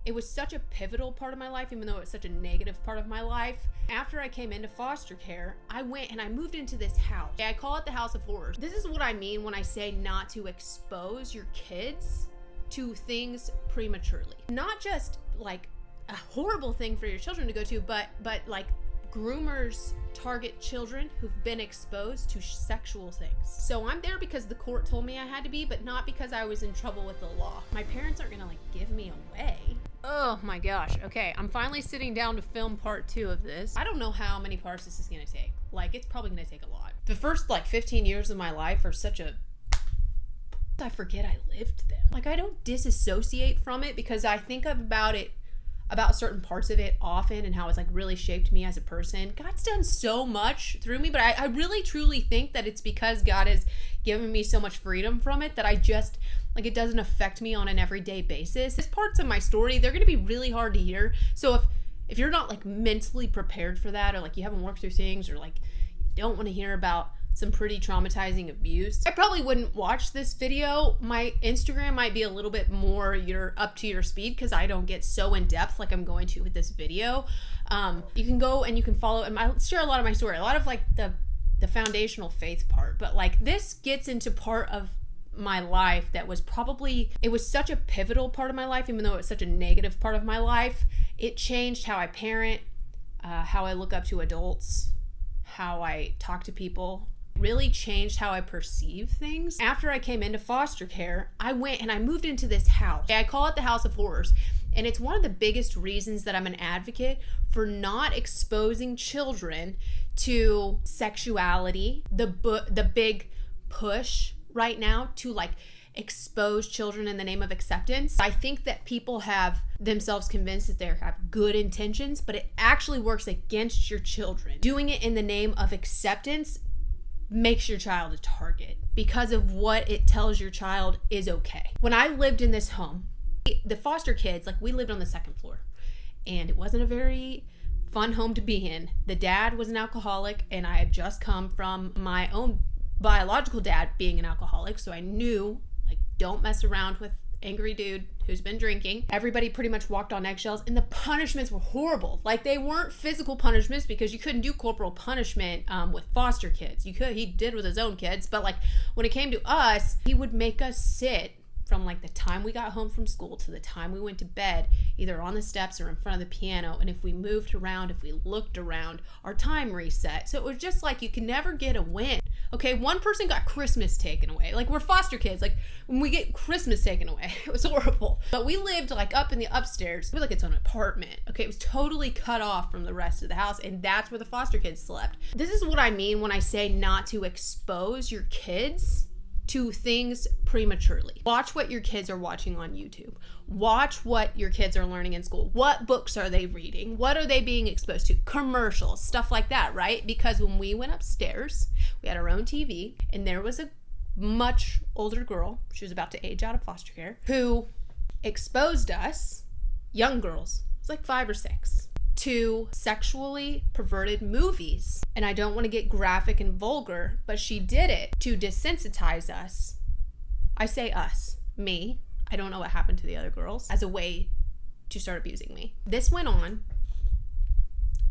It was such a pivotal part of my life, even though it was such a negative part of my life. After I came into foster care, I went and I moved into this house. I call it the House of Horrors. This is what I mean when I say not to expose your kids to things prematurely. Not just like a horrible thing for your children to go to, but like groomers target children who've been exposed to sexual things. So I'm there because the court told me I had to be, but not because I was in trouble with the law. My parents aren't gonna like give me away. Oh my gosh. Okay, I'm finally sitting down to film part 2 of this. I don't know how many parts this is gonna take. Like, it's probably gonna take a lot. The first like 15 years of my life are such a... I forget I lived them. Like, I don't disassociate from it because I think about certain parts of it often and how it's like really shaped me as a person. God's done so much through me, but I really truly think that it's because God has given me so much freedom from it that I just, like, it doesn't affect me on an everyday basis. These parts of my story, they're gonna be really hard to hear. So if you're not like mentally prepared for that, or like you haven't worked through things, or like you don't want to hear about some pretty traumatizing abuse, I probably wouldn't watch this video. My Instagram might be a little bit more you're up to your speed because I don't get so in depth like I'm going to with this video. You can go and you can follow, and I share a lot of my story, a lot of like the foundational faith part, but like this gets into part of my life that was probably, it was such a pivotal part of my life, even though it was such a negative part of my life. It changed how I parent, how I look up to adults, how I talk to people. Really changed how I perceive things. After I came into foster care, I went and I moved into this house. I call it the House of Horrors. And it's one of the biggest reasons that I'm an advocate for not exposing children to sexuality. The big push right now to like expose children in the name of acceptance. I think that people have themselves convinced that they have good intentions, but it actually works against your children. Doing it in the name of acceptance makes your child a target because of what it tells your child is okay. When I lived in this home, the foster kids, like, we lived on the 2nd floor, and it wasn't a very fun home to be in. The dad was an alcoholic, and I had just come from my own biological dad being an alcoholic, so I knew, like, don't mess around with angry dude who's been drinking. Everybody pretty much walked on eggshells, and the punishments were horrible. Like, they weren't physical punishments because you couldn't do corporal punishment with foster kids. He did with his own kids, but like when it came to us, he would make us sit from like the time we got home from school to the time we went to bed, either on the steps or in front of the piano. And if we moved around, if we looked around, our time reset. So it was just like, you can never get a win. Okay, one person got Christmas taken away. Like, we're foster kids. Like, when we get Christmas taken away, it was horrible. But we lived like up in the upstairs. It was like its own apartment. Okay, it was totally cut off from the rest of the house, and that's where the foster kids slept. This is what I mean when I say not to expose your kids to things prematurely. Watch what your kids are watching on YouTube. Watch what your kids are learning in school. What books are they reading? What are they being exposed to? Commercials, stuff like that, right? Because when we went upstairs, we had our own TV, and there was a much older girl, she was about to age out of foster care, who exposed us, young girls, it's like 5 or 6, to sexually perverted movies. And I don't want to get graphic and vulgar, but she did it to desensitize us. I say us, me. I don't know what happened to the other girls, as a way to start abusing me. This went on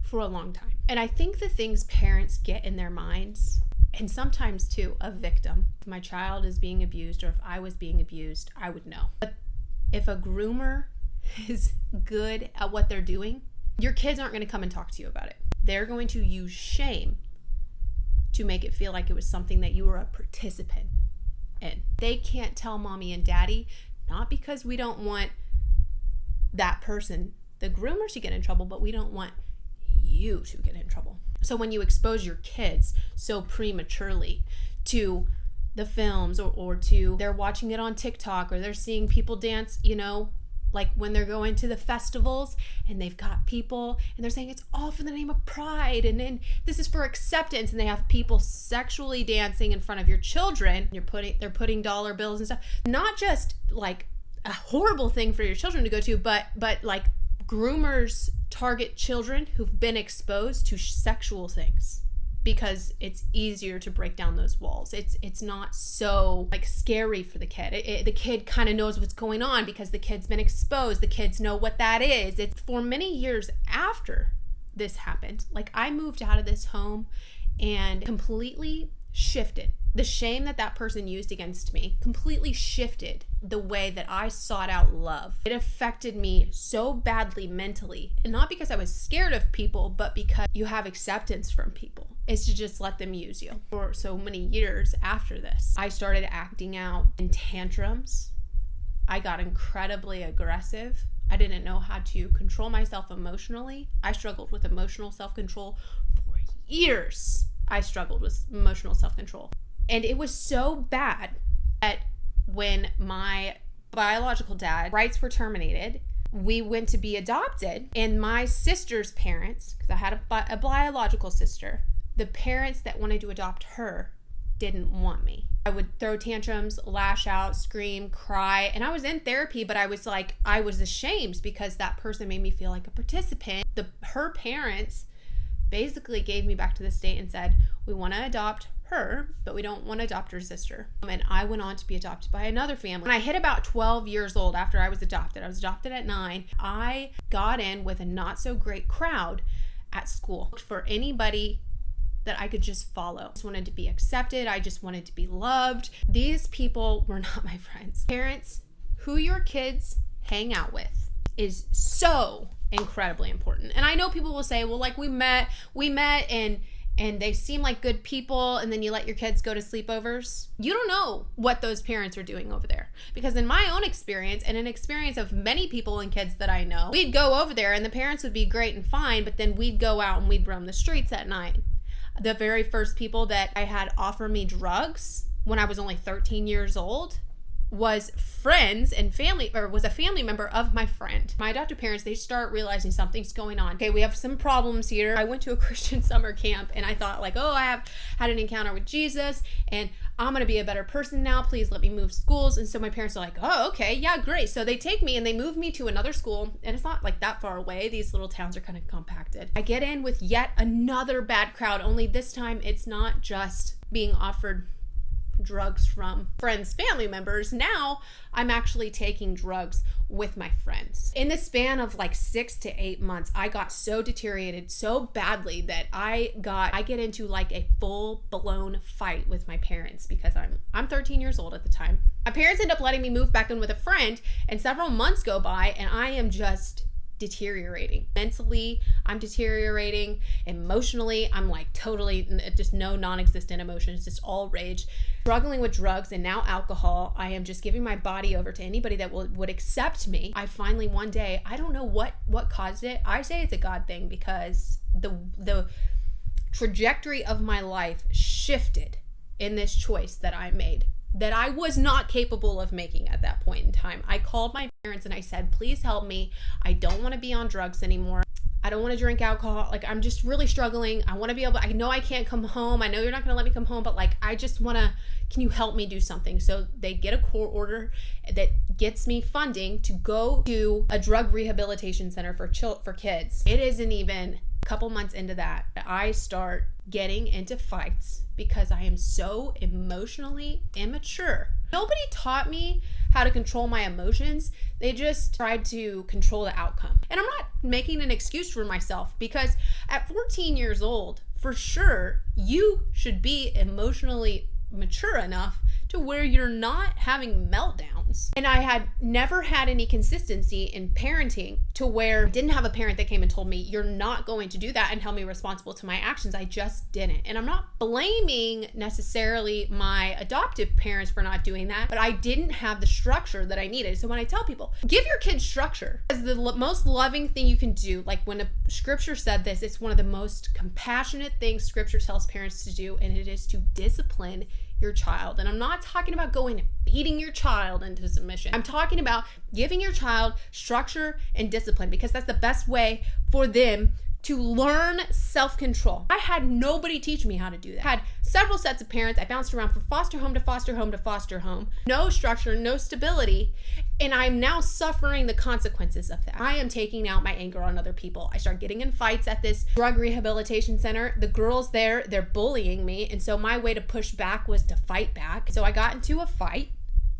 for a long time. And I think the things parents get in their minds, and sometimes too, a victim. If my child is being abused, or if I was being abused, I would know. But if a groomer is good at what they're doing, your kids aren't going to come and talk to you about it. They're going to use shame to make it feel like it was something that you were a participant in. They can't tell mommy and daddy, not because we don't want that person, the groomer, to get in trouble, but we don't want you to get in trouble. So when you expose your kids so prematurely to the films, or to, they're watching it on TikTok, or they're seeing people dance, you know, like when they're going to the festivals and they've got people and they're saying it's all for the name of pride, and then this is for acceptance, and they have people sexually dancing in front of your children. They're putting dollar bills and stuff. Not just like a horrible thing for your children to go to, but like groomers target children who've been exposed to sexual things because it's easier to break down those walls. It's not so like scary for the kid. The kid kind of knows what's going on because the kid's been exposed. The kids know what that is. It's for many years after this happened. Like, I moved out of this home and completely shifted. The shame that person used against me completely shifted the way that I sought out love. It affected me so badly mentally, and not because I was scared of people, but because you have acceptance from people. It's to just let them use you. For so many years after this, I started acting out in tantrums. I got incredibly aggressive. I didn't know how to control myself emotionally. I struggled with emotional self-control for years. I struggled with emotional self-control. And it was so bad that when my biological dad rights were terminated, we went to be adopted. And my sister's parents, because I had a biological sister, the parents that wanted to adopt her didn't want me. I would throw tantrums, lash out, scream, cry. And I was in therapy, but I was ashamed because that person made me feel like a participant. Her parents basically gave me back to the state and said, we want to adopt her, but we don't want to adopt her sister. And I went on to be adopted by another family. When I hit about 12 years old after I was adopted at 9, I got in with a not so great crowd at school for anybody that I could just follow. I just wanted to be accepted. I just wanted to be loved. These people were not my friends. Parents, who your kids hang out with is so incredibly important. And I know people will say, well, like we met and they seem like good people, and then you let your kids go to sleepovers. You don't know what those parents are doing over there. Because in my own experience, and an experience of many people and kids that I know, we'd go over there and the parents would be great and fine, but then we'd go out and we'd roam the streets at night. The very first people that I had offer me drugs when I was only 13 years old was friends and family, or was a family member of my friend. My adoptive parents, they start realizing something's going on. Okay, we have some problems here. I went to a Christian summer camp and I thought like, oh, I have had an encounter with Jesus and I'm going to be a better person now. Please let me move schools. And so my parents are like, oh, okay, yeah, great. So they take me and they move me to another school, and it's not like that far away. These little towns are kind of compacted. I get in with yet another bad crowd, only this time it's not just being offered drugs from friends, family members. Now I'm actually taking drugs with my friends. In the span of like 6 to 8 months, I got so deteriorated so badly that I get into like a full-blown fight with my parents because I'm 13 years old at the time. My parents end up letting me move back in with a friend, and several months go by and I am just deteriorating. Mentally, I'm deteriorating. Emotionally, I'm like totally just no non-existent emotions, just all rage. Struggling with drugs and now alcohol. I am just giving my body over to anybody that would accept me. I finally one day, I don't know what caused it. I say it's a God thing because the trajectory of my life shifted in this choice that I made, that I was not capable of making at that point in time. I called my parents and I said, please help me. I don't want to be on drugs anymore. I don't want to drink alcohol. Like, I'm just really struggling. I want to be able, I know I can't come home. I know you're not going to let me come home, but like, I just want to, can you help me do something? So they get a court order that gets me funding to go to a drug rehabilitation center for kids. It isn't even a couple months into that I start getting into fights because I am so emotionally immature. Nobody taught me how to control my emotions. They just tried to control the outcome. And I'm not making an excuse for myself because at 14 years old, for sure, you should be emotionally mature enough to where you're not having meltdowns. And I had never had any consistency in parenting to where I didn't have a parent that came and told me, you're not going to do that and held me responsible to my actions. I just didn't. And I'm not blaming necessarily my adoptive parents for not doing that, but I didn't have the structure that I needed. So when I tell people, give your kids structure, it's the most loving thing you can do. Like when a scripture said this, it's one of the most compassionate things scripture tells parents to do, and it is to discipline your child. And I'm not talking about going and beating your child into submission. I'm talking about giving your child structure and discipline because that's the best way for them to learn self-control. I had nobody teach me how to do that. I had several sets of parents. I bounced around from foster home to foster home to foster home. No structure, no stability. And I'm now suffering the consequences of that. I am taking out my anger on other people. I start getting in fights at this drug rehabilitation center. The girls there, they're bullying me. And so my way to push back was to fight back. So I got into a fight.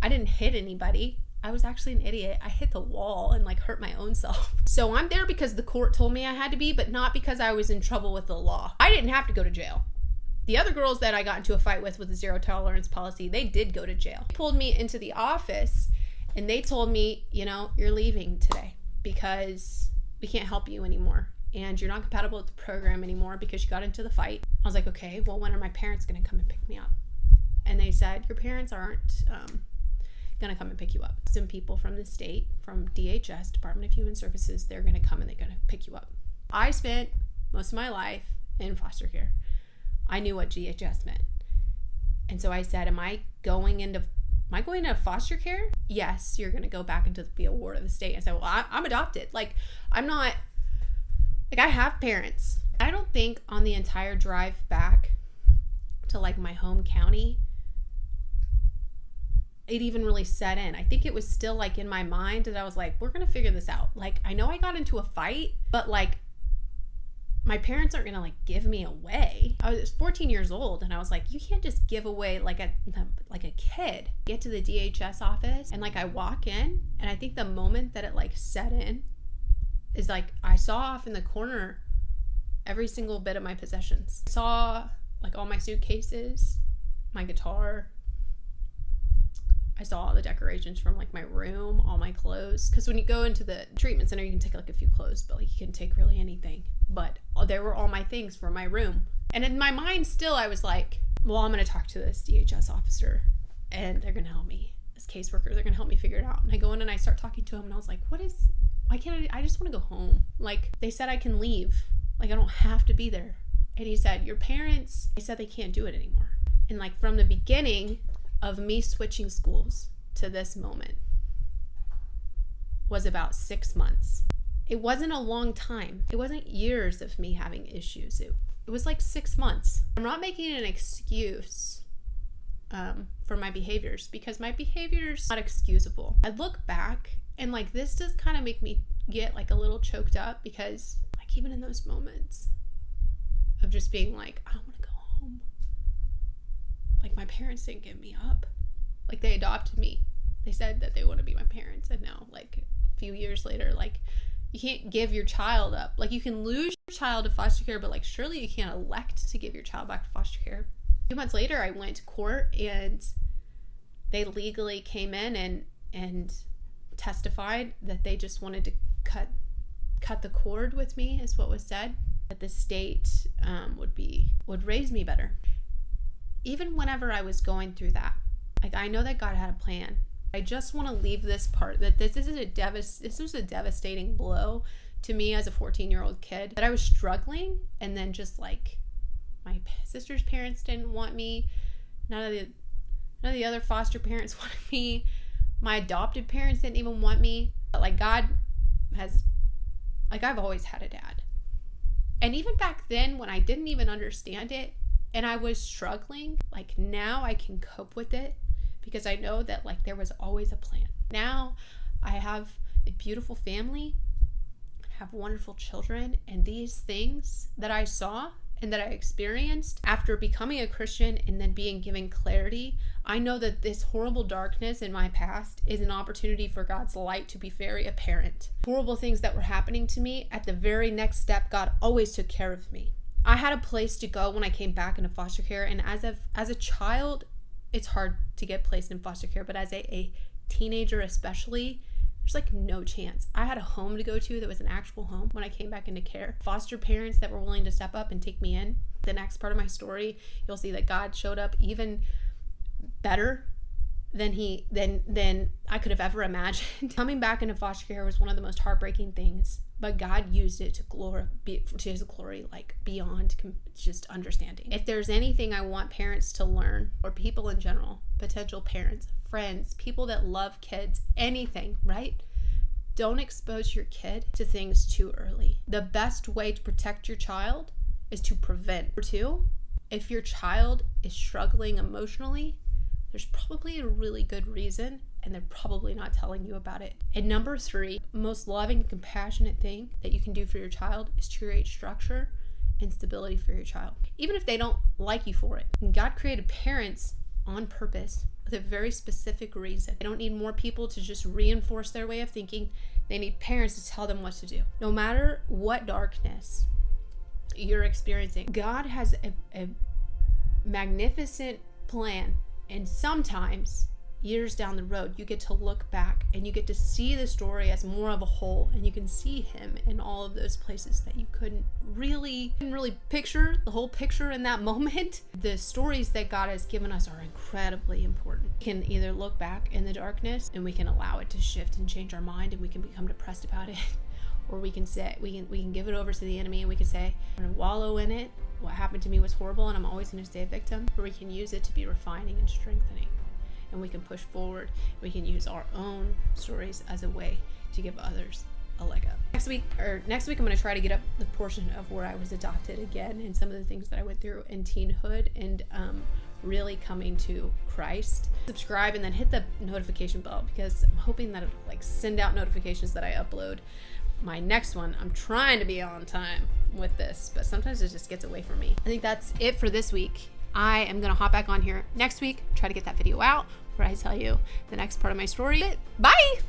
I didn't hit anybody. I was actually an idiot. I hit the wall and like hurt my own self. So I'm there because the court told me I had to be, but not because I was in trouble with the law. I didn't have to go to jail. The other girls that I got into a fight with the zero tolerance policy, they did go to jail. They pulled me into the office and they told me, you're leaving today because we can't help you anymore. And you're not compatible with the program anymore because you got into the fight. I was like, okay, well, when are my parents going to come and pick me up? And they said, your parents aren't going to come and pick you up. Some people from the state, from DHS, Department of Human Services, they're going to come and they're going to pick you up. I spent most of my life in foster care. I knew what DHS meant. And so I said, am I going into foster care? Yes, you're going to go back into be a ward of the state. I said, well, I'm adopted. I have parents. I don't think on the entire drive back to my home county, it even really set in. I think it was still in my mind that I was like, we're going to figure this out. I know I got into a fight, but my parents aren't going to give me away. I was 14 years old and I was like, you can't just give away like a kid. Get to the DHS office and I walk in and I think the moment that it set in is I saw off in the corner every single bit of my possessions. I saw all my suitcases, my guitar. I saw all the decorations from my room, all my clothes. Because when you go into the treatment center, you can take a few clothes, but you can take really anything. But there were all my things for my room. And in my mind still, I was like, well, I'm going to talk to this DHS officer and they're going to help me. This caseworker, they're going to help me figure it out. And I go in and I start talking to him and I was like, why can't I just want to go home. They said I can leave. I don't have to be there. And he said, your parents, they said they can't do it anymore. And from the beginning of me switching schools to this moment was about 6 months. It wasn't a long time. It wasn't years of me having issues. It was 6 months. I'm not making an excuse for my behaviors because my behavior's not excusable. I look back and this does kind of make me get a little choked up because even in those moments of just being I want to go home. My parents didn't give me up. They adopted me. They said that they want to be my parents. And now, a few years later, you can't give your child up. You can lose your child to foster care, but surely you can't elect to give your child back to foster care. A few months later, I went to court and they legally came in and testified that they just wanted to cut the cord with me, is what was said. That the state would raise me better. Even whenever I was going through that, I know that God had a plan. I just want to leave this part that this was a devastating blow to me as a 14-year-old kid, that I was struggling, and then just my sister's parents didn't want me, none of the other foster parents wanted me, my adopted parents didn't even want me. But God has, I've always had a dad, and even back then when I didn't even understand it and I was struggling, now I can cope with it because I know that there was always a plan. Now I have a beautiful family, have wonderful children, and these things that I saw and that I experienced after becoming a Christian and then being given clarity, I know that this horrible darkness in my past is an opportunity for God's light to be very apparent. Horrible things that were happening to me, at the very next step, God always took care of me. I had a place to go when I came back into foster care, and as a child, it's hard to get placed in foster care, but as a teenager especially, there's no chance. I had a home to go to that was an actual home when I came back into care. Foster parents that were willing to step up and take me in. The next part of my story, you'll see that God showed up even better than I could have ever imagined. Coming back into foster care was one of the most heartbreaking things, but God used it to his glory, beyond just understanding. If there's anything I want parents to learn, or people in general, potential parents, friends, people that love kids, anything, right? Don't expose your kid to things too early. The best way to protect your child is to prevent. Number two, if your child is struggling emotionally, there's probably a really good reason, and they're probably not telling you about it. And number three, most loving and compassionate thing that you can do for your child is to create structure and stability for your child, even if they don't like you for it. And God created parents on purpose with a very specific reason. They don't need more people to just reinforce their way of thinking. They need parents to tell them what to do. No matter what darkness you're experiencing, God has a magnificent plan. And sometimes, years down the road, you get to look back and you get to see the story as more of a whole, and you can see him in all of those places that you couldn't really picture the whole picture in that moment. The stories that God has given us are incredibly important. We can either look back in the darkness and we can allow it to shift and change our mind, and we can become depressed about it. Or we can say, we can give it over to the enemy, and we can say, I'm gonna wallow in it. What happened to me was horrible, and I'm always gonna stay a victim. Or we can use it to be refining and strengthening. And we can push forward. We can use our own stories as a way to give others a leg up. Next week, I'm gonna try to get up the portion of where I was adopted again, and some of the things that I went through in teenhood, and really coming to Christ. Subscribe and then hit the notification bell, because I'm hoping that it'll send out notifications that I upload my next one. I'm trying to be on time with this, but sometimes it just gets away from me. I think that's it for this week. I am going to hop back on here next week, try to get that video out where I tell you the next part of my story. Bye!